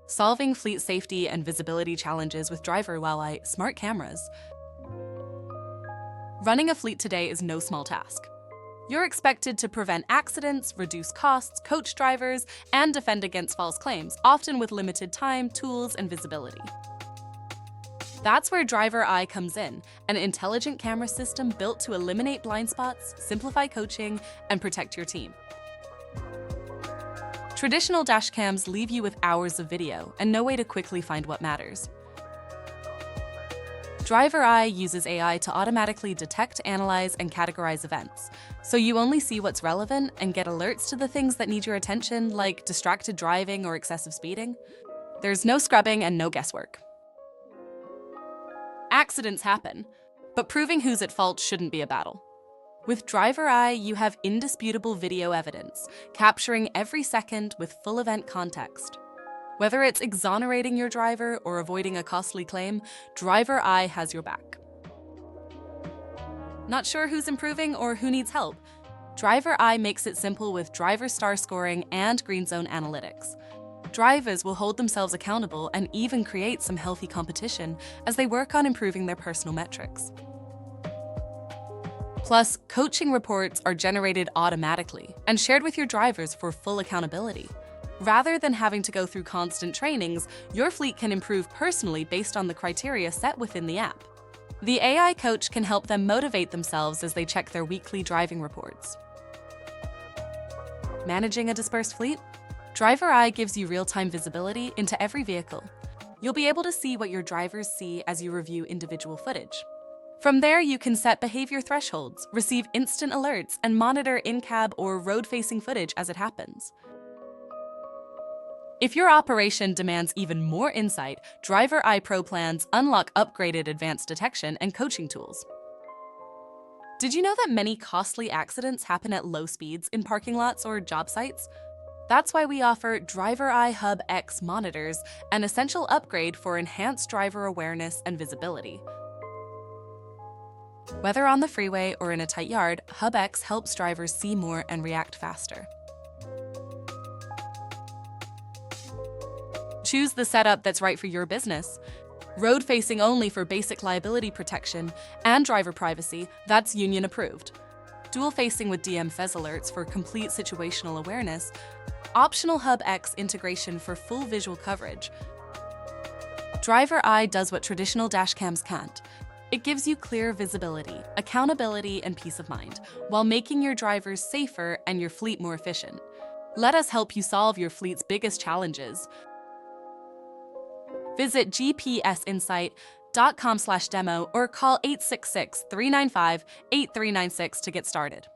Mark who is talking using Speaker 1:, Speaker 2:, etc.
Speaker 1: solving fleet safety and visibility challenges with driver Wi-Fi smart cameras. Running a fleet today is no small task. You're expected to prevent accidents, reduce costs, coach drivers, and defend against false claims, often with limited time, tools, and visibility. That's where Driver Eye comes in, an intelligent camera system built to eliminate blind spots, simplify coaching, and protect your team. Traditional dashcams leave you with hours of video and no way to quickly find what matters. Driver Eye uses AI to automatically detect, analyze, and categorize events, so you only see what's relevant and get alerts to the things that need your attention, like distracted driving or excessive speeding. There's no scrubbing and no guesswork. Accidents happen, but proving who's at fault shouldn't be a battle. With Driver Eye, you have indisputable video evidence, capturing every second with full event context. Whether it's exonerating your driver or avoiding a costly claim, Driver Eye has your back. Not sure who's improving or who needs help? Driver Eye makes it simple with driver star scoring and green zone analytics. Drivers will hold themselves accountable and even create some healthy competition as they work on improving their personal metrics. Plus, coaching reports are generated automatically and shared with your drivers for full accountability. Rather than having to go through constant trainings, your fleet can improve personally based on the criteria set within the app. The AI coach can help them motivate themselves as they check their weekly driving reports. Managing a dispersed fleet? Driver Eye gives you real-time visibility into every vehicle. You'll be able to see what your drivers see as you review individual footage. From there, you can set behavior thresholds, receive instant alerts, and monitor in-cab or road-facing footage as it happens. If your operation demands even more insight, Driver Eye Pro plans unlock upgraded advanced detection and coaching tools. Did you know that many costly accidents happen at low speeds in parking lots or job sites? That's why we offer Driver Eye Hub X monitors, an essential upgrade for enhanced driver awareness and visibility. Whether on the freeway or in a tight yard, Hub X helps drivers see more and react faster. Choose the setup that's right for your business. Road-facing only for basic liability protection and driver privacy, that's union approved. Dual-facing with DM-Fez alerts for complete situational awareness. Optional Hub X integration for full visual coverage. Driver Eye does what traditional dashcams can't. It gives you clear visibility, accountability, and peace of mind, while making your drivers safer and your fleet more efficient. Let us help you solve your fleet's biggest challenges. Visit gpsinsight.com/demo or call 866-395-8396 to get started.